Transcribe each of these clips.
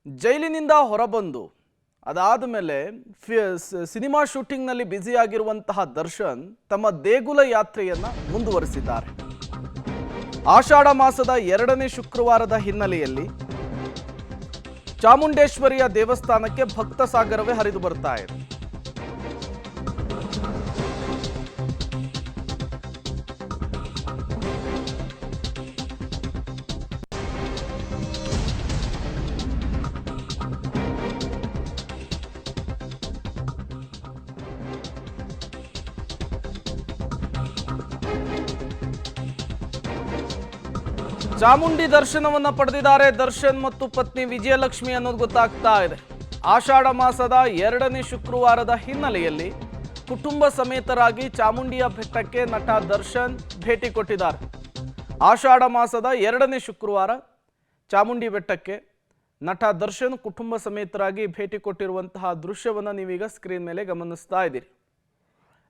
ಜೈಲಿನಿಂದ ಹೊರಬಂದು ಅದಾದ ಮೇಲೆ ಸಿನಿಮಾ ಶೂಟಿಂಗ್ನಲ್ಲಿ ಬ್ಯುಸಿ ಆಗಿರುವಂತಹ ದರ್ಶನ್ ತಮ್ಮ ದೇಗುಲ ಯಾತ್ರೆಯನ್ನ ಮುಂದುವರಿಸಿದ್ದಾರೆ. ಆಷಾಢ ಮಾಸದ 2ನೇ ಶುಕ್ರವಾರದ ಹಿನ್ನೆಲೆಯಲ್ಲಿ ಚಾಮುಂಡೇಶ್ವರಿಯ ದೇವಸ್ಥಾನಕ್ಕೆ ಭಕ್ತ ಸಾಗರವೇ ಹರಿದು ಬರ್ತಾ ಇದೆ. ಚಾಮುಂಡಿ ದರ್ಶನವನ್ನ ಪಡೆದಿದ್ದಾರೆ ದರ್ಶನ್ ಮತ್ತು ಪತ್ನಿ ವಿಜಯಲಕ್ಷ್ಮಿ ಅನ್ನೋದು ಗೊತ್ತಾಗ್ತಾ ಇದೆ. ಆಷಾಢ ಮಾಸದ 2ನೇ ಶುಕ್ರವಾರದ ಹಿನ್ನೆಲೆಯಲ್ಲಿ ಕುಟುಂಬ ಸಮೇತರಾಗಿ ಚಾಮುಂಡಿಯ ಬೆಟ್ಟಕ್ಕೆ ನಟ ದರ್ಶನ್ ಭೇಟಿ ಕೊಟ್ಟಿದ್ದಾರೆ. ಆಷಾಢ ಮಾಸದ 2ನೇ ಶುಕ್ರವಾರ ಚಾಮುಂಡಿ ಬೆಟ್ಟಕ್ಕೆ ನಟ ದರ್ಶನ್ ಕುಟುಂಬ ಸಮೇತರಾಗಿ ಭೇಟಿ ಕೊಟ್ಟಿರುವಂತಹ ದೃಶ್ಯವನ್ನು ನೀವೀಗ ಸ್ಕ್ರೀನ್ ಮೇಲೆ ಗಮನಿಸ್ತಾ ಇದ್ದೀರಿ.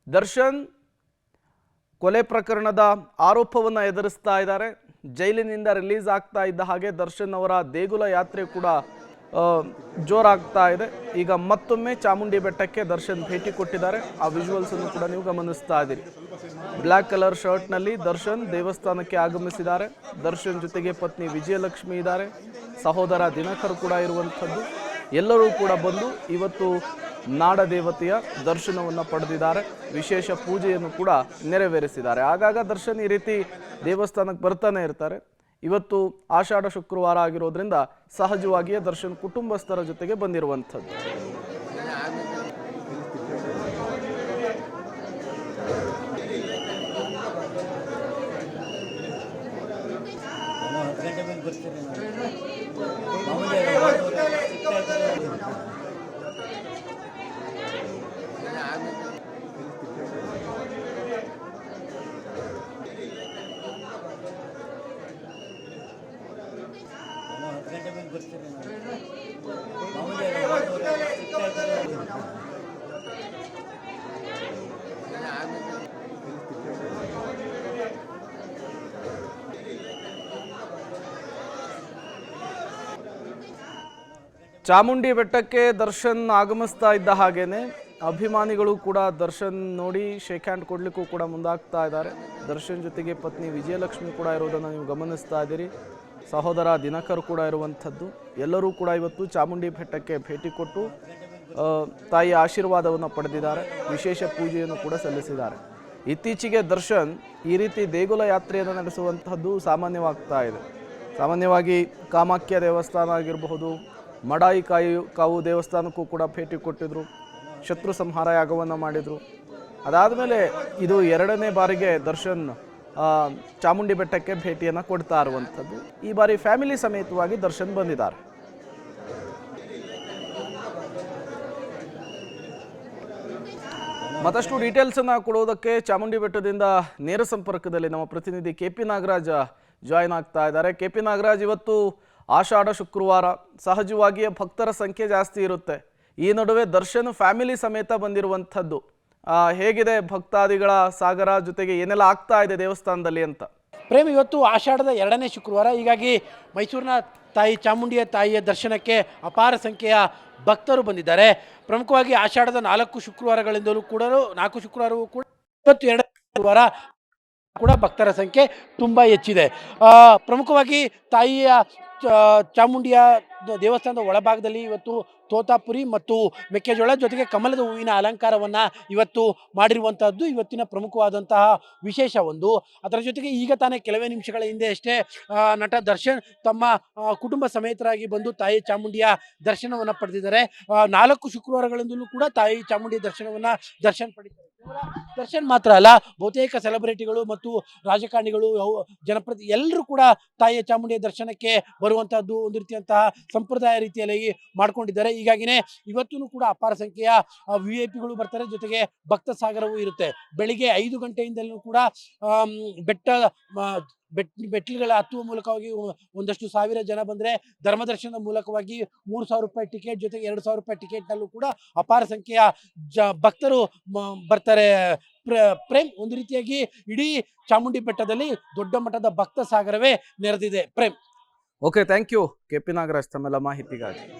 ದರ್ಶನ್ ಕೊಲೆ ಪ್ರಕರಣದ ಆರೋಪವನ್ನು ಎದುರಿಸ್ತಾ ಇದ್ದಾರೆ. ಜೈಲಿನಿಂದ ರಿಲೀಸ್ ಆಗ್ತಾ ಇದ್ದ ಹಾಗೆ ದರ್ಶನ್ ಅವರ ದೇಗುಲ ಯಾತ್ರೆ ಕೂಡ ಜೋರಾಗ್ತಾ ಇದೆ. ಈಗ ಮತ್ತೊಮ್ಮೆ ಚಾಮುಂಡಿ ಬೆಟ್ಟಕ್ಕೆ ದರ್ಶನ್ ಭೇಟಿ ಕೊಟ್ಟಿದ್ದಾರೆ. ಆ ವಿಜುವಲ್ಸ್ ಅನ್ನು ಕೂಡ ನೀವು ಗಮನಿಸ್ತಾ ಇದ್ದೀರಿ. ಬ್ಲ್ಯಾಕ್ ಕಲರ್ ಶರ್ಟ್ ನಲ್ಲಿ ದರ್ಶನ್ ದೇವಸ್ಥಾನಕ್ಕೆ ಆಗಮಿಸಿದ್ದಾರೆ. ದರ್ಶನ್ ಜೊತೆಗೆ ಪತ್ನಿ ವಿಜಯಲಕ್ಷ್ಮಿ ಇದ್ದಾರೆ, ಸಹೋದರ ದಿನಕರ್ ಕೂಡ ಇರುವಂಥದ್ದು. ಎಲ್ಲರೂ ಕೂಡ ಬಂದು ಇವತ್ತು ನಾಡ ದೇವತೆಯ ದರ್ಶನವನ್ನು ಪಡೆದಿದ್ದಾರೆ. ವಿಶೇಷ ಪೂಜೆಯನ್ನು ಕೂಡ ನೆರವೇರಿಸಿದ್ದಾರೆ. ಆಗಾಗ ದರ್ಶನ್ ಈ ರೀತಿ ದೇವಸ್ಥಾನಕ್ಕೆ ಬರ್ತಾನೆ ಇರ್ತಾರೆ. ಇವತ್ತು ಆಷಾಢ ಶುಕ್ರವಾರ ಆಗಿರೋದ್ರಿಂದ ಸಹಜವಾಗಿಯೇ ದರ್ಶನ್ ಕುಟುಂಬಸ್ಥರ ಜೊತೆಗೆ ಬಂದಿರುವಂಥದ್ದು. ಚಾಮುಂಡಿ ಬೆಟ್ಟಕ್ಕೆ ದರ್ಶನ್ ಆಗಮಿಸ್ತಾ ಇದ್ದ ಹಾಗೇನೆ ಅಭಿಮಾನಿಗಳು ಕೂಡ ದರ್ಶನ್ ನೋಡಿ ಶೇಕ್ ಹ್ಯಾಂಡ್ ಕೊಡ್ಲಿಕ್ಕೂ ಕೂಡ ಮುಂದಾಗ್ತಾ ಇದ್ದಾರೆ. ದರ್ಶನ್ ಜೊತೆಗೆ ಪತ್ನಿ ವಿಜಯಲಕ್ಷ್ಮಿ ಕೂಡ ಇರೋದನ್ನು ನೀವು ಗಮನಿಸ್ತಾ ಇದ್ದೀರಿ. ಸಹೋದರ ದಿನಕರ್ ಕೂಡ ಇರುವಂಥದ್ದು. ಎಲ್ಲರೂ ಕೂಡ ಇವತ್ತು ಚಾಮುಂಡಿ ಬೆಟ್ಟಕ್ಕೆ ಭೇಟಿ ಕೊಟ್ಟು ತಾಯಿಯ ಆಶೀರ್ವಾದವನ್ನು ಪಡೆದಿದ್ದಾರೆ. ವಿಶೇಷ ಪೂಜೆಯನ್ನು ಕೂಡ ಸಲ್ಲಿಸಿದ್ದಾರೆ. ಇತ್ತೀಚೆಗೆ ದರ್ಶನ್ ಈ ರೀತಿ ದೇಗುಲ ಯಾತ್ರೆಯನ್ನು ನಡೆಸುವಂತಹದ್ದು ಸಾಮಾನ್ಯವಾಗ್ತಾ ಇದೆ. ಸಾಮಾನ್ಯವಾಗಿ ಕಾಮಾಖ್ಯ ದೇವಸ್ಥಾನ ಆಗಿರಬಹುದು, ಮಡಾಯಿ ಕಾವು ದೇವಸ್ಥಾನಕ್ಕೂ ಕೂಡ ಭೇಟಿ ಕೊಟ್ಟಿದ್ರು, ಶತ್ರು ಸಂಹಾರ ಯಾಗವನ್ನು ಮಾಡಿದರು. ಅದಾದ ಮೇಲೆ ಇದು 2ನೇ ಬಾರಿಗೆ ದರ್ಶನ್ ಚಾಮುಂಡಿ ಬೆಟ್ಟಕ್ಕೆ ಭೇಟಿಯನ್ನು ಕೊಡ್ತಾ ಇರುವಂಥದ್ದು. ಈ ಬಾರಿ ಫ್ಯಾಮಿಲಿ ಸಮೇತವಾಗಿ ದರ್ಶನ್ ಬಂದಿದ್ದಾರೆ. ಮತ್ತಷ್ಟು ಡೀಟೇಲ್ಸನ್ನು ಕೊಡೋದಕ್ಕೆ ಚಾಮುಂಡಿ ಬೆಟ್ಟದಿಂದ ನೇರ ಸಂಪರ್ಕದಲ್ಲಿ ನಮ್ಮ ಪ್ರತಿನಿಧಿ KP ನಾಗರಾಜ್ ಜಾಯಿನ್ ಆಗ್ತಾ ಇದ್ದಾರೆ. KP ನಾಗರಾಜ್, ಇವತ್ತು ಆಷಾಢ ಶುಕ್ರವಾರ, ಸಹಜವಾಗಿಯೇ ಭಕ್ತರ ಸಂಖ್ಯೆ ಜಾಸ್ತಿ ಇರುತ್ತೆ. ಈ ನಡುವೆ ದರ್ಶನ್ ಫ್ಯಾಮಿಲಿ ಸಮೇತ ಬಂದಿರುವಂಥದ್ದು. ಹೇಗಿದೆ ಭಕ್ತಾದಿಗಳ ಸಾಗರ, ಜೊತೆಗೆ ಏನೆಲ್ಲ ಆಗ್ತಾ ಇದೆ ದೇವಸ್ಥಾನದಲ್ಲಿ ಅಂತ? ಪ್ರೇಮ್, ಇವತ್ತು ಆಷಾಢದ 2ನೇ ಶುಕ್ರವಾರ, ಹೀಗಾಗಿ ಮೈಸೂರಿನ ತಾಯಿ ಚಾಮುಂಡಿಯ ತಾಯಿಯ ದರ್ಶನಕ್ಕೆ ಅಪಾರ ಸಂಖ್ಯೆಯ ಭಕ್ತರು ಬಂದಿದ್ದಾರೆ. ಪ್ರಮುಖವಾಗಿ ಆಷಾಢದ 4 ಶುಕ್ರವಾರಗಳಿಂದಲೂ ಕೂಡ 4 ಶುಕ್ರವಾರವೂ ಕೂಡ ಇವತ್ತು 2ನೇ ಶುಕ್ರವಾರ ಕೂಡ ಭಕ್ತರ ಸಂಖ್ಯೆ ತುಂಬ ಹೆಚ್ಚಿದೆ. ಪ್ರಮುಖವಾಗಿ ತಾಯಿಯ ಚಾಮುಂಡಿಯ ದೇವಸ್ಥಾನದ ಒಳಭಾಗದಲ್ಲಿ ಇವತ್ತು ತೋತಾಪುರಿ ಮತ್ತು ಮೆಕ್ಕೆಜೋಳ ಜೊತೆಗೆ ಕಮಲದ ಹೂವಿನ ಅಲಂಕಾರವನ್ನು ಇವತ್ತು ಮಾಡಿರುವಂತಹದ್ದು ಇವತ್ತಿನ ಪ್ರಮುಖವಾದಂತಹ ವಿಶೇಷ ಒಂದು. ಅದರ ಜೊತೆಗೆ ಈಗ ತಾನೇ ಕೆಲವೇ ನಿಮಿಷಗಳ ಹಿಂದೆ ಅಷ್ಟೇ ನಟ ದರ್ಶನ್ ತಮ್ಮ ಕುಟುಂಬ ಸಮೇತರಾಗಿ ಬಂದು ತಾಯಿ ಚಾಮುಂಡಿಯ ದರ್ಶನವನ್ನು ಪಡೆದಿದ್ದಾರೆ. 4 ಶುಕ್ರವಾರಗಳಿಂದಲೂ ಕೂಡ ತಾಯಿ ಚಾಮುಂಡಿಯ ದರ್ಶನವನ್ನು ದರ್ಶನ್ ಪಡೆದಿದ್ದಾರೆ. ದರ್ಶನ್ ಮಾತ್ರ ಅಲ್ಲ, ಬಹುತೇಕ ಸೆಲೆಬ್ರಿಟಿಗಳು ಮತ್ತು ರಾಜಕಾರಣಿಗಳು, ಜನಪ್ರತಿ ಎಲ್ಲರೂ ಕೂಡ ತಾಯಿಯ ಚಾಮುಂಡಿಯ ದರ್ಶನಕ್ಕೆ ಬರುವಂತಹದ್ದು ಒಂದು ರೀತಿಯಂತಹ ಸಂಪ್ರದಾಯ ರೀತಿಯಲ್ಲಿ ಮಾಡ್ಕೊಂಡಿದ್ದಾರೆ. ಹೀಗಾಗಿನೇ ಇವತ್ತೂ ಕೂಡ ಅಪಾರ ಸಂಖ್ಯೆಯ VIP ಗಳು ಬರ್ತಾರೆ. ಜೊತೆಗೆ ಭಕ್ತ ಸಾಗರವೂ ಇರುತ್ತೆ. ಬೆಳಿಗ್ಗೆ 5 ಗಂಟೆಯಿಂದಲೂ ಕೂಡ ಬೆಟ್ಟಲುಗಳ ಹತ್ತುವ ಮೂಲಕವಾಗಿ ಒಂದಷ್ಟು ಸಾವಿರ ಜನ ಬಂದರೆ, ಧರ್ಮದರ್ಶನದ ಮೂಲಕವಾಗಿ 3,000 ರೂಪಾಯಿ ಟಿಕೆಟ್ ಜೊತೆಗೆ 2,000 ರೂಪಾಯಿ ಟಿಕೆಟ್ನಲ್ಲೂ ಕೂಡ ಅಪಾರ ಸಂಖ್ಯೆಯ ಭಕ್ತರು ಬರ್ತಾರೆ. ಪ್ರೇಮ್, ಒಂದು ರೀತಿಯಾಗಿ ಇಡೀ ಚಾಮುಂಡಿ ಬೆಟ್ಟದಲ್ಲಿ ದೊಡ್ಡ ಮಟ್ಟದ ಭಕ್ತ ಸಾಗರವೇ ನೆರೆದಿದೆ. Prem. Okay, thank you KP Nagaraj ತಮ್ಮೆಲ್ಲ ಮಾಹಿತಿಗಾಗಿ.